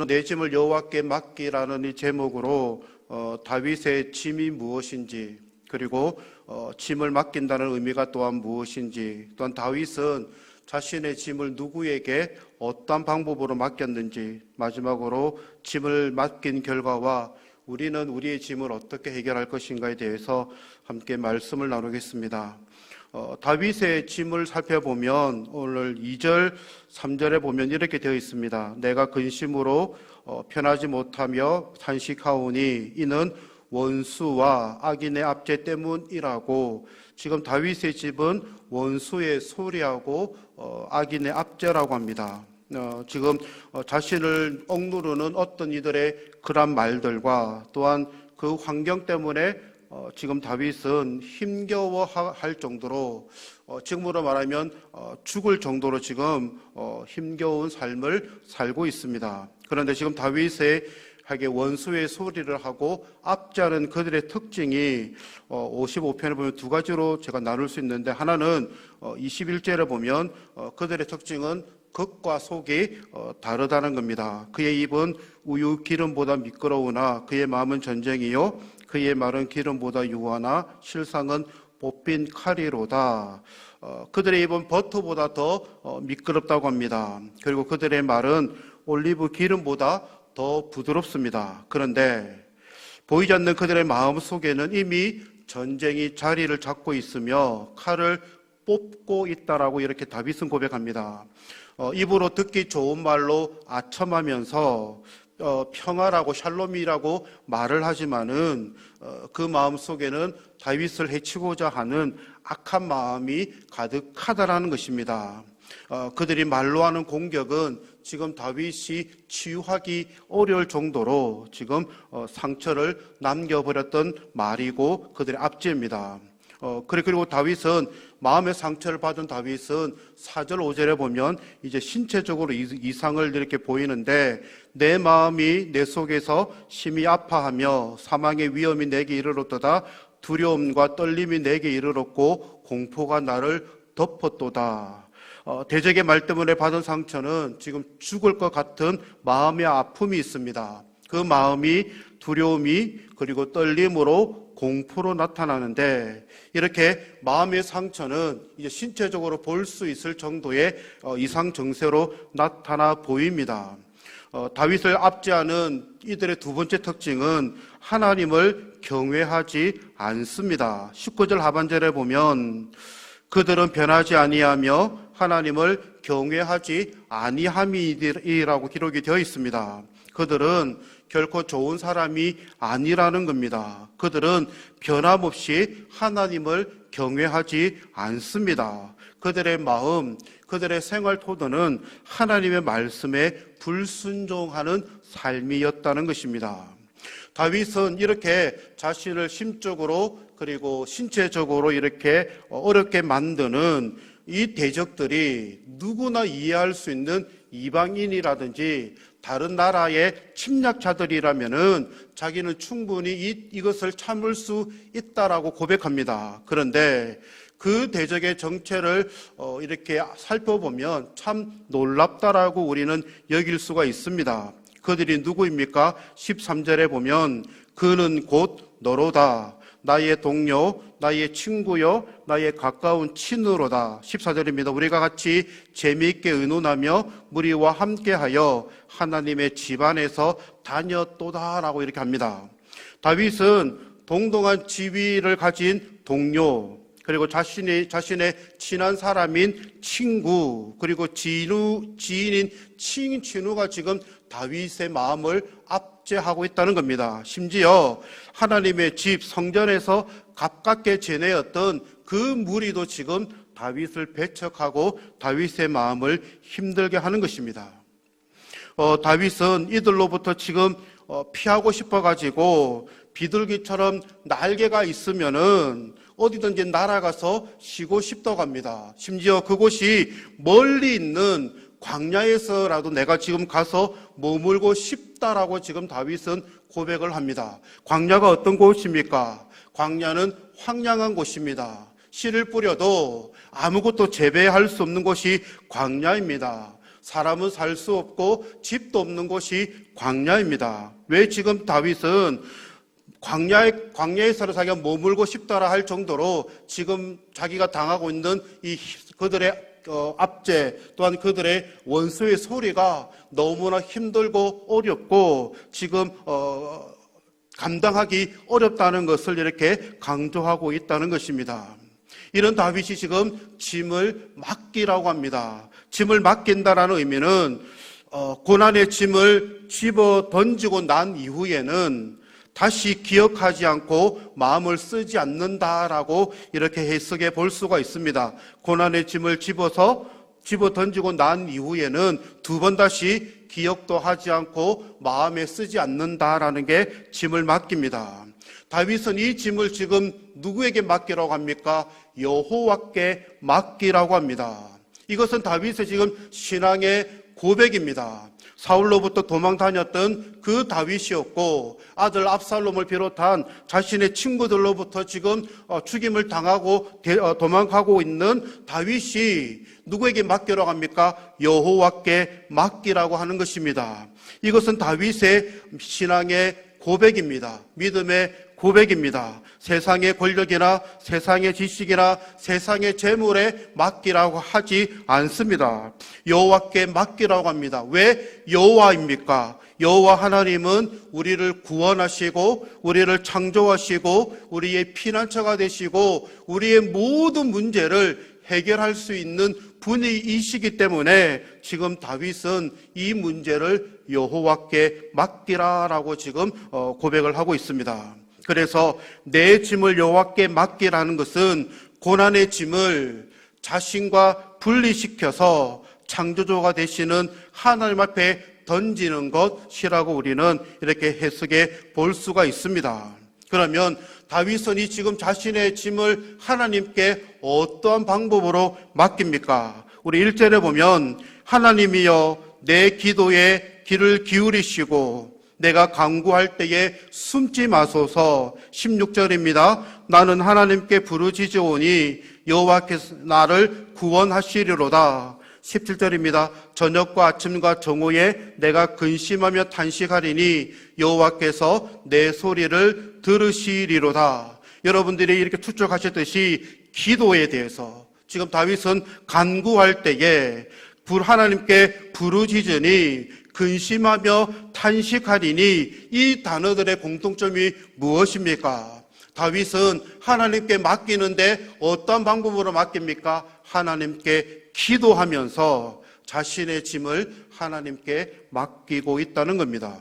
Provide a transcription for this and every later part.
내 짐을 여호와께 맡기라는 이 제목으로 다윗의 짐이 무엇인지, 그리고 짐을 맡긴다는 의미가 또한 무엇인지, 또한 다윗은 자신의 짐을 누구에게 어떠한 방법으로 맡겼는지, 마지막으로 짐을 맡긴 결과와 우리는 우리의 짐을 어떻게 해결할 것인가에 대해서 함께 말씀을 나누겠습니다. 다윗의 짐을 살펴보면 오늘 2절, 3절에 보면 이렇게 되어 있습니다. 내가 근심으로 편하지 못하며 탄식하오니 이는 원수와 악인의 압제 때문이라고. 지금 다윗의 집은 원수의 소리하고 악인의 압제라고 합니다. 지금 자신을 억누르는 어떤 이들의 그런 말들과 또한 그 환경 때문에 지금 다윗은 힘겨워할 정도로, 지금으로 말하면 죽을 정도로 지금 힘겨운 삶을 살고 있습니다. 그런데 지금 다윗에게 원수의 소리를 하고 압제하는 그들의 특징이 55편에 보면 두 가지로 제가 나눌 수 있는데, 하나는 21절에 보면 그들의 특징은 겉과 속이 다르다는 겁니다. 그의 입은 우유 기름보다 미끄러우나 그의 마음은 전쟁이요 그의 말은 기름보다 유하나 실상은 뽑힌 칼이로다. 그들의 입은 버터보다 더 미끄럽다고 합니다. 그리고 그들의 말은 올리브 기름보다 더 부드럽습니다. 그런데 보이지 않는 그들의 마음 속에는 이미 전쟁이 자리를 잡고 있으며 칼을 뽑고 있다라고 이렇게 다윗은 고백합니다. 입으로 듣기 좋은 말로 아첨하면서 평화라고 샬롬이라고 말을 하지만은 그 마음 속에는 다윗을 해치고자 하는 악한 마음이 가득하다라는 것입니다. 그들이 말로 하는 공격은 지금 다윗이 치유하기 어려울 정도로 지금 상처를 남겨버렸던 말이고 그들의 압제입니다. 그리고 다윗은, 마음의 상처를 받은 다윗은 4절 5절에 보면 이제 신체적으로 이상을 이렇게 보이는데, 내 마음이 내 속에서 심히 아파하며 사망의 위험이 내게 이르렀도다. 두려움과 떨림이 내게 이르렀고 공포가 나를 덮었도다. 대적의 말 때문에 받은 상처는 지금 죽을 것 같은 마음의 아픔이 있습니다. 그 마음이 두려움이 그리고 떨림으로 공포로 나타나는데, 이렇게 마음의 상처는 이제 신체적으로 볼 수 있을 정도의 이상 증세로 나타나 보입니다. 다윗을 압제하는 이들의 두 번째 특징은 하나님을 경외하지 않습니다. 19절 하반절에 보면 그들은 변하지 아니하며 하나님을 경외하지 아니함이라고 기록이 되어 있습니다. 그들은 결코 좋은 사람이 아니라는 겁니다. 그들은 변함없이 하나님을 경외하지 않습니다. 그들의 마음, 그들의 생활 토도는 하나님의 말씀에 불순종하는 삶이었다는 것입니다. 다윗은 이렇게 자신을 심적으로 그리고 신체적으로 이렇게 어렵게 만드는 이 대적들이 누구나 이해할 수 있는 이방인이라든지 다른 나라의 침략자들이라면은 자기는 충분히 이것을 참을 수 있다라고 고백합니다. 그런데 그 대적의 정체를 이렇게 살펴보면 참 놀랍다라고 우리는 여길 수가 있습니다. 그들이 누구입니까? 13절에 보면 그는 곧 너로다. 나의 동료, 나의 친구요, 나의 가까운 친으로다. 14절입니다. 우리가 같이 재미있게 의논하며 무리와 함께하여 하나님의 집안에서 다녔도다라고 이렇게 합니다. 다윗은 동등한 지위를 가진 동료, 그리고 자신의 친한 사람인 친구, 그리고 지인인 친누가 지금 다윗의 마음을 압제하고 있다는 겁니다. 심지어 하나님의 집 성전에서 가깝게 지내었던 그 무리도 지금 다윗을 배척하고 다윗의 마음을 힘들게 하는 것입니다. 다윗은 이들로부터 지금 피하고 싶어가지고 비둘기처럼 날개가 있으면은 어디든지 날아가서 쉬고 싶다고 합니다. 심지어 그곳이 멀리 있는 광야에서라도 내가 지금 가서 머물고 싶다라고 지금 다윗은 고백을 합니다. 광야가 어떤 곳입니까? 광야는 황량한 곳입니다. 씨를 뿌려도 아무것도 재배할 수 없는 곳이 광야입니다. 사람은 살 수 없고 집도 없는 곳이 광야입니다. 왜 지금 다윗은 광야에서 자기가 머물고 싶다라 할 정도로 지금 자기가 당하고 있는 이 그들의 압제, 또한 그들의 원수의 소리가 너무나 힘들고 어렵고 지금 감당하기 어렵다는 것을 이렇게 강조하고 있다는 것입니다. 이런 다윗이 지금 짐을 맡기라고 합니다. 짐을 맡긴다라는 의미는 고난의 짐을 집어 던지고 난 이후에는 다시 기억하지 않고 마음을 쓰지 않는다라고 이렇게 해석해 볼 수가 있습니다. 고난의 짐을 집어 던지고 난 이후에는 두 번 다시 기억도 하지 않고 마음에 쓰지 않는다라는 게 짐을 맡깁니다. 다윗은 이 짐을 지금 누구에게 맡기라고 합니까? 여호와께 맡기라고 합니다. 이것은 다윗의 지금 신앙의 고백입니다. 사울로부터 도망 다녔던 그 다윗이었고 아들 압살롬을 비롯한 자신의 친구들로부터 지금 죽임을 당하고 도망가고 있는 다윗이 누구에게 맡기라고 합니까? 여호와께 맡기라고 하는 것입니다. 이것은 다윗의 신앙의 고백입니다. 믿음의 고백입니다. 세상의 권력이나 세상의 지식이나 세상의 재물에 맡기라고 하지 않습니다. 여호와께 맡기라고 합니다. 왜 여호와입니까? 여호와 하나님은 우리를 구원하시고 우리를 창조하시고 우리의 피난처가 되시고 우리의 모든 문제를 해결할 수 있는 분이시기 때문에 지금 다윗은 이 문제를 여호와께 맡기라라고 지금 고백을 하고 있습니다. 그래서 내 짐을 여호와께 맡기라는 것은 고난의 짐을 자신과 분리시켜서 창조주가 되시는 하나님 앞에 던지는 것이라고 우리는 이렇게 해석해 볼 수가 있습니다. 그러면 다윗은 이 지금 자신의 짐을 하나님께 어떠한 방법으로 맡깁니까? 우리 1절에 보면 하나님이여 내 기도에 귀를 기울이시고 내가 간구할 때에 숨지 마소서. 16절입니다. 나는 하나님께 부르짖으오니 여호와께서 나를 구원하시리로다. 17절입니다. 저녁과 아침과 정오에 내가 근심하며 탄식하리니 여호와께서 내 소리를 들으시리로다. 여러분들이 이렇게 추측하셨듯이 기도에 대해서 지금 다윗은 간구할 때에 하나님께 부르짖으니 근심하며 탄식하리니 이 단어들의 공통점이 무엇입니까? 다윗은 하나님께 맡기는데 어떤 방법으로 맡깁니까? 하나님께 기도하면서 자신의 짐을 하나님께 맡기고 있다는 겁니다.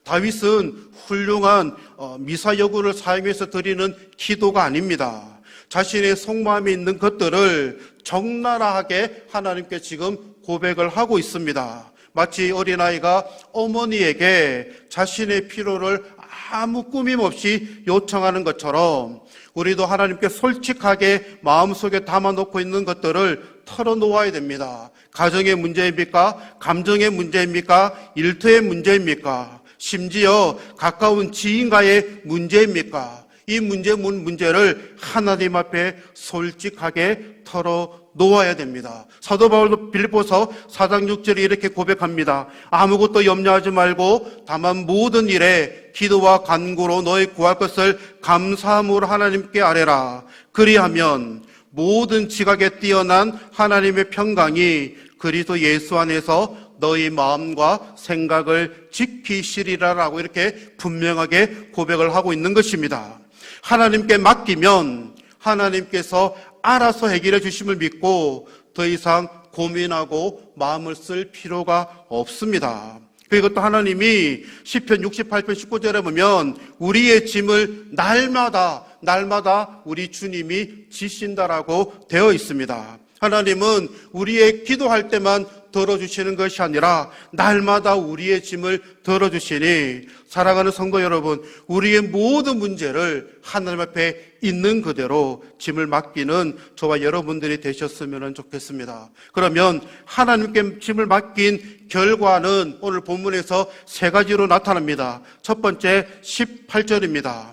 다윗은 훌륭한 미사여구를 사용해서 드리는 기도가 아닙니다. 자신의 속마음에 있는 것들을 적나라하게 하나님께 지금 고백을 하고 있습니다. 마치 어린아이가 어머니에게 자신의 필요를 아무 꾸밈 없이 요청하는 것처럼 우리도 하나님께 솔직하게 마음속에 담아놓고 있는 것들을 털어놓아야 됩니다. 가정의 문제입니까? 감정의 문제입니까? 일터의 문제입니까? 심지어 가까운 지인과의 문제입니까? 이 문제를 하나님 앞에 솔직하게 털어놓아야 됩니다. 사도 바울도 빌립보서 4장 6절에 이렇게 고백합니다. 아무것도 염려하지 말고 다만 모든 일에 기도와 간구로 너희 구할 것을 감사함으로 하나님께 아뢰라. 그리하면 모든 지각에 뛰어난 하나님의 평강이 그리스도 예수 안에서 너희 마음과 생각을 지키시리라라고 이렇게 분명하게 고백을 하고 있는 것입니다. 하나님께 맡기면 하나님께서 알아서 해결해 주심을 믿고 더 이상 고민하고 마음을 쓸 필요가 없습니다. 그리고 또 하나님이 시편 68편 19절에 보면 우리의 짐을 날마다 우리 주님이 지신다라고 되어 있습니다. 하나님은 우리의 기도할 때만 덜어주시는 것이 아니라 날마다 우리의 짐을 덜어주시니 사랑하는 성도 여러분, 우리의 모든 문제를 하나님 앞에 있는 그대로 짐을 맡기는 저와 여러분들이 되셨으면 좋겠습니다. 그러면 하나님께 짐을 맡긴 결과는 오늘 본문에서 세 가지로 나타납니다. 첫 번째 18절입니다.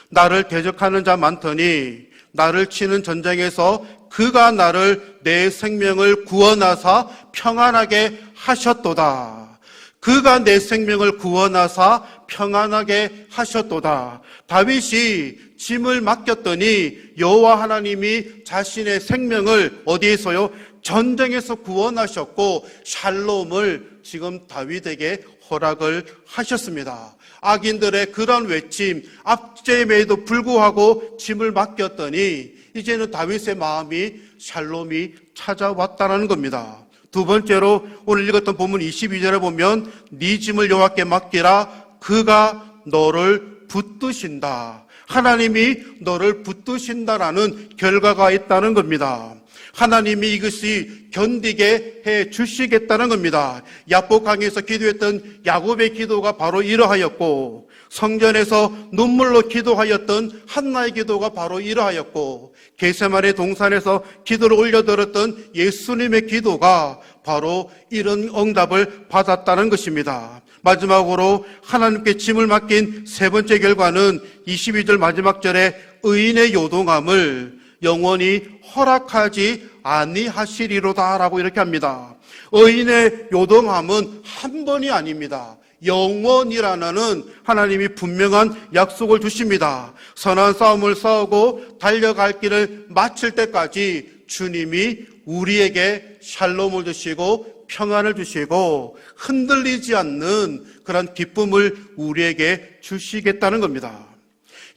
나를 대적하는 자 많더니 나를 치는 전쟁에서 그가 나를 내 생명을 구원하사 평안하게 하셨도다. 그가 내 생명을 구원하사 평안하게 하셨도다. 다윗이 짐을 맡겼더니 여호와 하나님이 자신의 생명을 어디에서요? 전쟁에서 구원하셨고 샬롬을 지금 다윗에게 허락을 하셨습니다. 악인들의 그런 외침, 압제임에도 불구하고 짐을 맡겼더니 이제는 다윗의 마음이 샬롬이 찾아왔다는 겁니다. 두 번째로 오늘 읽었던 본문 22절에 보면 네 짐을 여호와께 맡기라. 그가 너를 붙드신다. 하나님이 너를 붙드신다라는 결과가 있다는 겁니다. 하나님이 이것이 견디게 해 주시겠다는 겁니다. 야복강에서 기도했던 야곱의 기도가 바로 이러하였고, 성전에서 눈물로 기도하였던 한나의 기도가 바로 이러하였고, 겟세마네 동산에서 기도를 올려드렸던 예수님의 기도가 바로 이런 응답을 받았다는 것입니다. 마지막으로 하나님께 짐을 맡긴 세 번째 결과는 22절 마지막 절에 의인의 요동함을 영원히 허락하지 아니하시리로다라고 이렇게 합니다. 의인의 요동함은 한 번이 아닙니다. 영원이라는 하나님이 분명한 약속을 주십니다. 선한 싸움을 싸우고 달려갈 길을 마칠 때까지 주님이 우리에게 샬롬을 주시고 평안을 주시고 흔들리지 않는 그런 기쁨을 우리에게 주시겠다는 겁니다.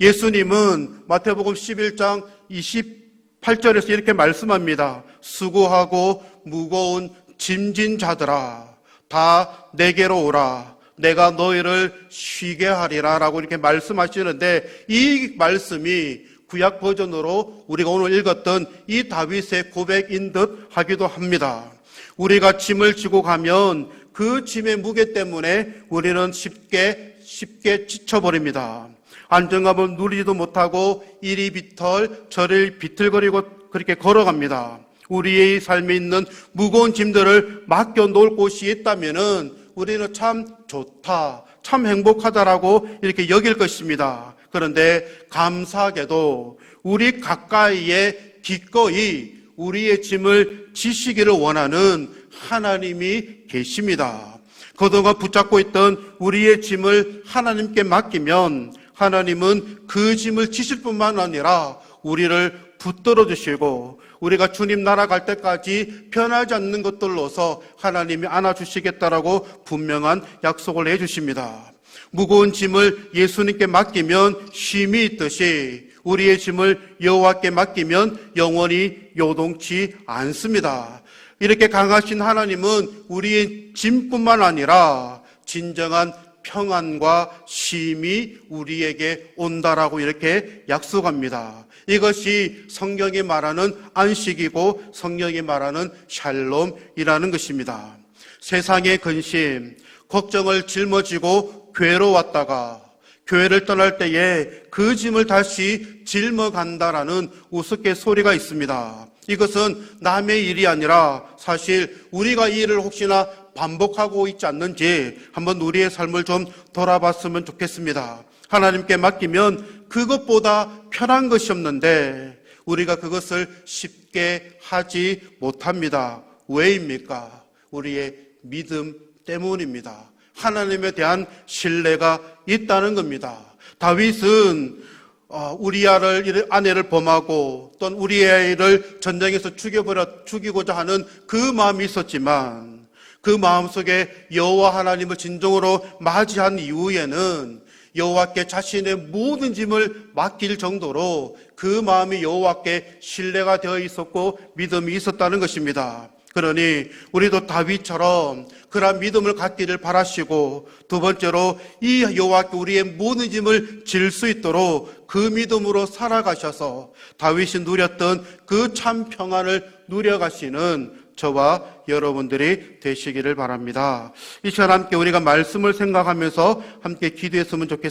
예수님은 마태복음 11장 28절에서 이렇게 말씀합니다. 수고하고 무거운 짐진 자들아 다 내게로 오라. 내가 너희를 쉬게 하리라 라고 이렇게 말씀하시는데, 이 말씀이 구약 버전으로 우리가 오늘 읽었던 이 다윗의 고백인 듯 하기도 합니다. 우리가 짐을 지고 가면 그 짐의 무게 때문에 우리는 쉽게 지쳐버립니다. 안정감을 누리지도 못하고 이리 비틀 저리 비틀거리고 그렇게 걸어갑니다. 우리의 삶에 있는 무거운 짐들을 맡겨놓을 곳이 있다면은 우리는 참 좋다, 참 행복하다라고 이렇게 여길 것입니다. 그런데 감사하게도 우리 가까이에 기꺼이 우리의 짐을 지시기를 원하는 하나님이 계십니다. 그동안 붙잡고 있던 우리의 짐을 하나님께 맡기면 하나님은 그 짐을 지실 뿐만 아니라 우리를 붙들어 주시고 우리가 주님 나라 갈 때까지 변하지 않는 것들로서 하나님이 안아주시겠다라고 분명한 약속을 해주십니다. 무거운 짐을 예수님께 맡기면 쉼이 있듯이 우리의 짐을 여호와께 맡기면 영원히 요동치 않습니다. 이렇게 강하신 하나님은 우리의 짐뿐만 아니라 진정한 평안과 쉼이 우리에게 온다라고 이렇게 약속합니다. 이것이 성경이 말하는 안식이고 성경이 말하는 샬롬이라는 것입니다. 세상의 근심, 걱정을 짊어지고 괴로웠다가 교회를 떠날 때에 그 짐을 다시 짊어간다라는 우스갯소리가 있습니다. 이것은 남의 일이 아니라 사실 우리가 이 일을 혹시나 반복하고 있지 않는지 한번 우리의 삶을 좀 돌아봤으면 좋겠습니다. 하나님께 맡기면 그것보다 편한 것이 없는데 우리가 그것을 쉽게 하지 못합니다. 왜입니까? 우리의 믿음 때문입니다. 하나님에 대한 신뢰가 있다는 겁니다. 다윗은 우리아를 아내를 범하고 또는 우리아를 전쟁에서 죽이고자 하는 그 마음이 있었지만 그 마음속에 여호와 하나님을 진정으로 맞이한 이후에는 여호와께 자신의 모든 짐을 맡길 정도로 그 마음이 여호와께 신뢰가 되어 있었고 믿음이 있었다는 것입니다. 그러니 우리도 다윗처럼 그러한 믿음을 갖기를 바라시고, 두 번째로 이 여호와께 우리의 모든 짐을 질 수 있도록 그 믿음으로 살아가셔서 다윗이 누렸던 그 참 평안을 누려가시는 저와 여러분들이 되시기를 바랍니다. 이 시간 함께 우리가 말씀을 생각하면서 함께 기도했으면 좋겠습니다.